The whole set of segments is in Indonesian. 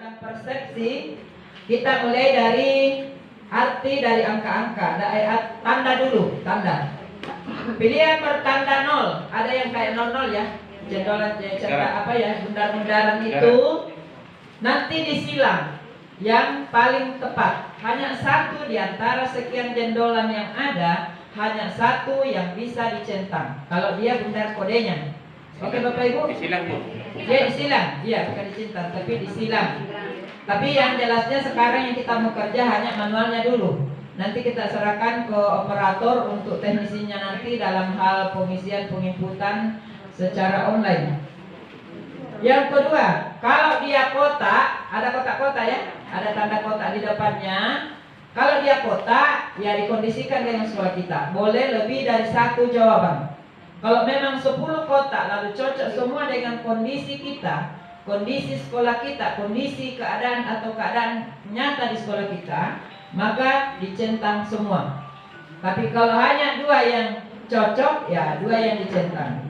tentang persepsi, kita mulai dari arti dari angka-angka. Tanda dulu, tanda. Pilihan bertanda 0. Ada yang kayak 00 ya. Cendolan apa ya, bundar-bundaran itu nanti disilang. Yang paling tepat hanya satu di antara sekian jendolan yang ada, hanya satu yang bisa dicentang. Kalau dia bundar kodenya. Oke Bapak Ibu? Disilang Bu. Ya disilang, iya bukan dicentang, tapi disilang. Tapi yang jelasnya sekarang yang kita mau kerja hanya manualnya dulu. Nanti kita serahkan ke operator untuk teknisinya nanti dalam hal pengisian penginputan secara online. Yang kedua, kalau dia kotak, ada kotak-kotak ya, ada tanda kotak di depannya. Kalau dia kotak, ya dikondisikan dengan sekolah kita. Boleh lebih dari satu jawaban. Kalau memang 10 kotak lalu cocok semua dengan kondisi kita, kondisi sekolah kita, kondisi keadaan atau keadaan nyata di sekolah kita, maka dicentang semua. Tapi kalau hanya 2 yang cocok, ya 2 yang dicentang.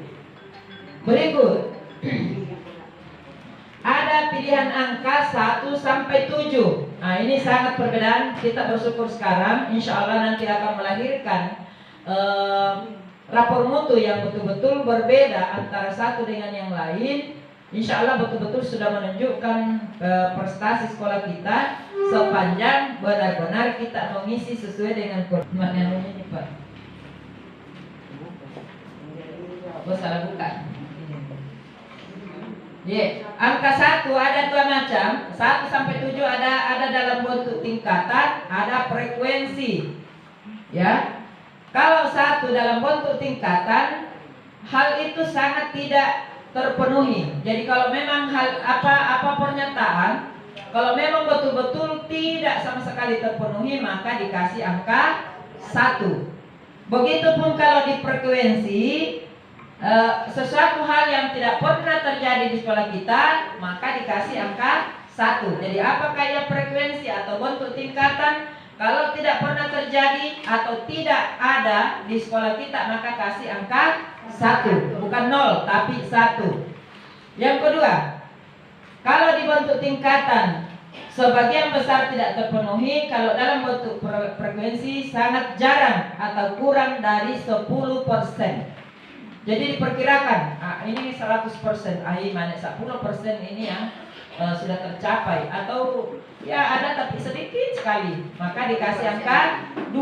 Berikut. Ada pilihan angka 1 sampai 7. Nah, ini sangat perbedaan. Kita bersyukur sekarang, insya Allah nanti akan melahirkan rapor mutu yang betul-betul berbeda antara satu dengan yang lain. Insya Allah betul-betul sudah menunjukkan prestasi sekolah kita sepanjang benar-benar kita mengisi sesuai dengan komitmen ini, Pak. Gue salah buka. Angka 1 ada 2 macam. 1 sampai 7 ada dalam bentuk tingkatan, ada frekuensi. Ya. Kalau 1 dalam bentuk tingkatan, hal itu sangat tidak terpenuhi. Jadi kalau memang apa pernyataan, kalau memang betul-betul tidak sama sekali terpenuhi, maka dikasih angka 1. Begitupun kalau di frekuensi, sesuatu hal yang tidak pernah terjadi di sekolah kita, maka dikasih angka 1. Jadi apakah ia frekuensi atau bentuk tingkatan? Kalau tidak pernah terjadi atau tidak ada di sekolah kita, maka kasih angka 1. Bukan 0, tapi 1. Yang kedua, kalau di bentuk tingkatan sebagian besar tidak terpenuhi, kalau dalam bentuk frekuensi sangat jarang atau kurang dari 10%. Jadi diperkirakan, ini 100%, mana 10% ini yang sudah tercapai, atau ya ada tapi sedikit sekali, maka dikasih angka 2.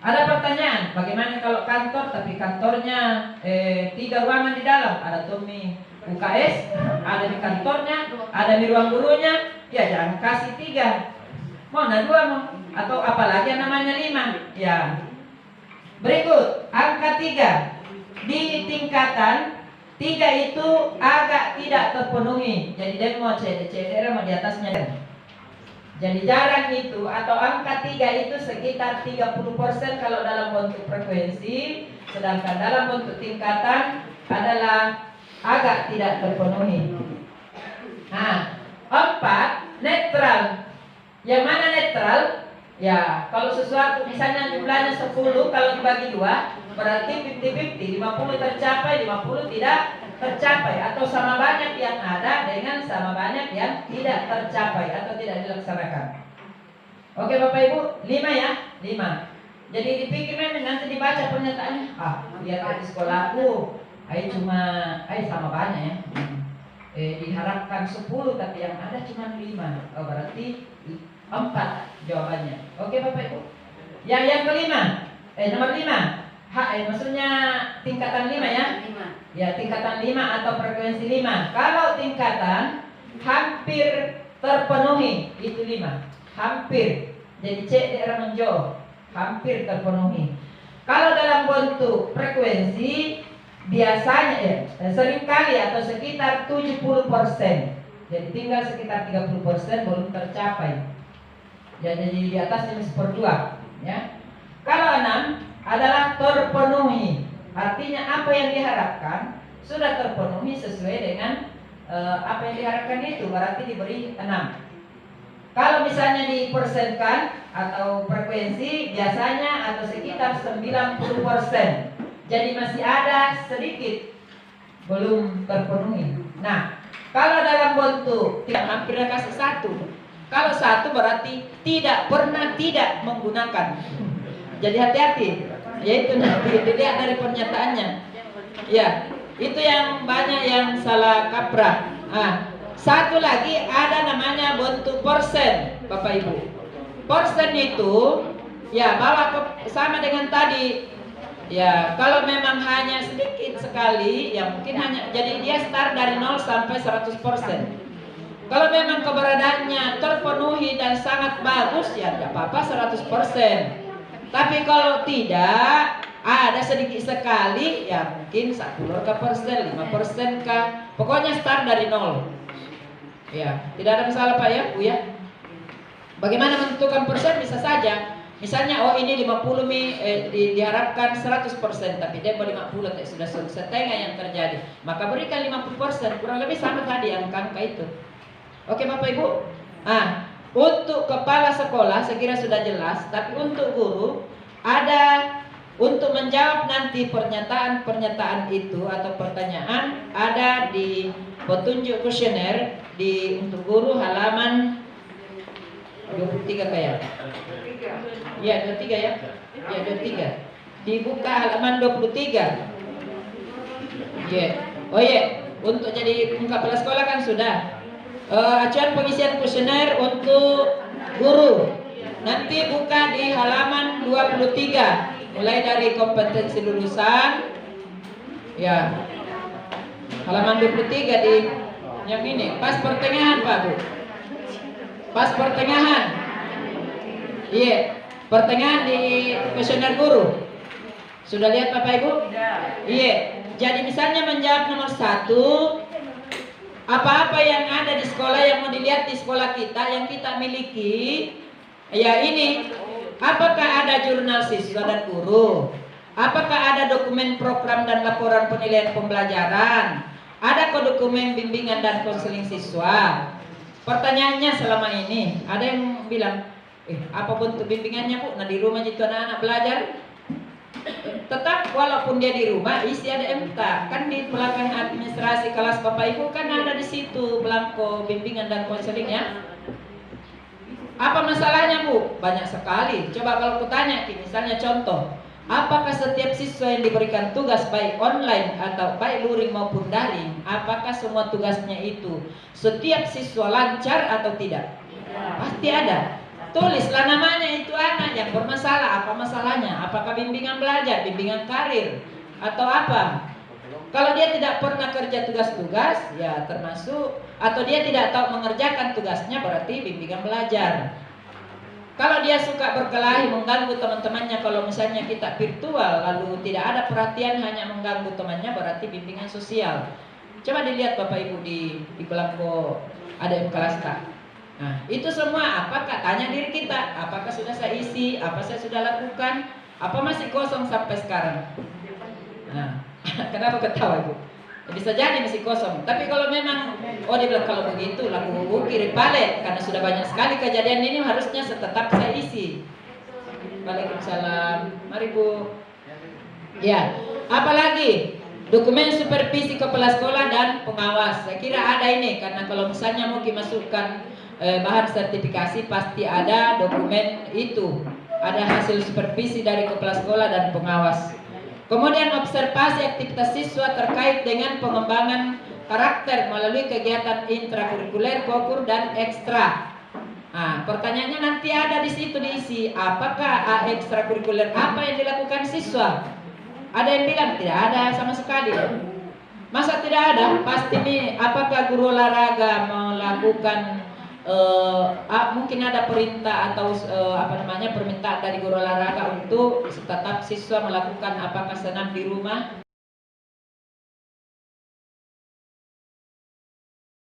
Ada pertanyaan, bagaimana kalau kantor tapi kantornya 3 ruangan di dalam, ada Tommy UKS, ada di kantornya, ada di ruang gurunya, ya jangan kasih 3, mau 2 mau, atau apalagi yang namanya 5, ya. Berikut angka 3. Di tingkatan 3 itu agak tidak terpenuhi. Jadi dia mau CDR mau di atasnya. Jadi jarang itu, atau angka 3 itu sekitar 30% kalau dalam bentuk frekuensi, sedangkan dalam bentuk tingkatan adalah agak tidak terpenuhi. Nah, 4 netral. Yang mana netral? Ya, kalau sesuatu misalnya jumlahnya 10, kalau dibagi 2 berarti 50-50, 50 tercapai, 50 tidak tercapai, atau sama banyak yang ada dengan sama banyak yang tidak tercapai atau tidak dilaksanakan. Oke Bapak Ibu, 5 ya, 5. Jadi dipikir nanti dibaca pernyataannya, lihat di sekolahku, sama banyak ya. Diharapkan 10 tapi yang ada cuma 5. Berarti 4 jawabannya. Oke Bapak Ibu. Yang kelima, nomor 5. Maksudnya tingkatan 5 ya? 5. Ya, tingkatan 5 atau frekuensi 5. Kalau tingkatan hampir terpenuhi, itu 5. Hampir. Jadi C daerah menjauh, hampir terpenuhi. Kalau dalam bentuk frekuensi biasanya seringkali atau sekitar 70%. Jadi tinggal sekitar 30% belum tercapai. Ya, jadi di atasnya 1/2 ya. Kalau 6 adalah terpenuhi, artinya apa yang diharapkan sudah terpenuhi sesuai dengan apa yang diharapkan itu, berarti diberi 6. Kalau misalnya dipersenkan atau frekuensi biasanya atau sekitar 90%, jadi masih ada sedikit belum terpenuhi. Nah, Kalau dalam bentuk tidak hampir kasih satu. Kalau satu berarti tidak pernah tidak menggunakan. Jadi hati-hati. Yaitu nanti dilihat dari pernyataannya. Ya, itu yang banyak yang salah kaprah. Satu lagi ada namanya bentuk persen, Bapak Ibu. Persen itu ya bawa sama dengan tadi. Ya, kalau memang hanya sedikit sekali, ya mungkin hanya jadi dia start dari 0 sampai 100%. Kalau memang keberadaannya terpenuhi dan sangat bagus, ya tidak apa-apa 100%. Tapi kalau tidak, ada sedikit sekali, ya mungkin 10%, 5% kah. Pokoknya start dari 0. Ya, tidak ada masalah Pak ya, Bu ya. Bagaimana menentukan persen? Bisa saja. Misalnya, oh ini 50 diharapkan 100%, tapi dia mau 50, sudah setengah yang terjadi. Maka berikan 50%, kurang lebih sama tadi angka itu. Oke Bapak Ibu. Untuk kepala sekolah saya kira sudah jelas, tapi untuk guru ada untuk menjawab nanti pernyataan itu atau pertanyaan ada di petunjuk kuesioner di untuk guru halaman 23 kayak. Ya 23 ya. Ya 23. Dibuka halaman 23. Oh iya, untuk jadi kepala sekolah kan sudah. Acuan pengisian kuesioner untuk guru nanti buka di halaman 23 mulai dari kompetensi lulusan ya halaman 23 di yang ini pas pertengahan Pak Bu, pas pertengahan pertengahan di kuesioner guru sudah lihat Bapak Ibu? Jadi misalnya menjawab nomor 1, apa-apa yang ada di sekolah yang mau dilihat di sekolah kita yang kita miliki, ya ini, apakah ada jurnal siswa dan guru, apakah ada dokumen program dan laporan penilaian pembelajaran, adakah dokumen bimbingan dan konseling siswa. Pertanyaannya selama ini ada yang bilang, apa bentuk bimbingannya Bu? Nah di rumah itu anak-anak belajar. Tetap walaupun dia di rumah isi ada MT, kan di belakang administrasi kelas Bapak Ibu kan ada di situ belangko bimbingan dan konselingnya. Apa masalahnya Bu? Banyak sekali. Coba kalau kutanya misalnya contoh, apakah setiap siswa yang diberikan tugas baik online atau baik luring maupun daring, apakah semua tugasnya itu setiap siswa lancar atau tidak? Pasti ada. Tulislah namanya itu anak yang bermasalah, apa masalahnya? Apakah bimbingan belajar, bimbingan karir, atau apa? Kalau dia tidak pernah kerja tugas-tugas, ya termasuk, atau dia tidak tahu mengerjakan tugasnya, berarti bimbingan belajar. Kalau dia suka berkelahi, mengganggu teman-temannya, kalau misalnya kita virtual, lalu tidak ada perhatian, hanya mengganggu temannya, berarti bimbingan sosial. Coba dilihat Bapak Ibu di belangko ada kelas tak. Nah, itu semua apakah tanya diri kita, apakah sudah saya isi, apa saya sudah lakukan, apa masih kosong sampai sekarang. Nah, kenapa ketawa Ibu? Bisa jadi masih kosong. Tapi kalau memang dia bilang kalau begitu laku kirim balik karena sudah banyak sekali kejadian ini harusnya tetap saya isi. Waalaikumsalam. Mari Bu. Ya, apalagi dokumen supervisi kepala sekolah dan pengawas. Saya kira ada ini karena kalau misalnya mau dimasukkan bahan sertifikasi pasti ada dokumen itu, ada hasil supervisi dari kepala sekolah dan pengawas. Kemudian observasi aktivitas siswa terkait dengan pengembangan karakter melalui kegiatan intrakurikuler, kokur dan ekstra. Pertanyaannya nanti ada di situ diisi, apakah ekstrakurikuler apa yang dilakukan siswa? Ada yang bilang tidak ada sama sekali. Masa tidak ada? Pasti nih, apakah guru olahraga melakukan mungkin ada perintah atau permintaan dari guru olahraga untuk tetap siswa melakukan apakah senam di rumah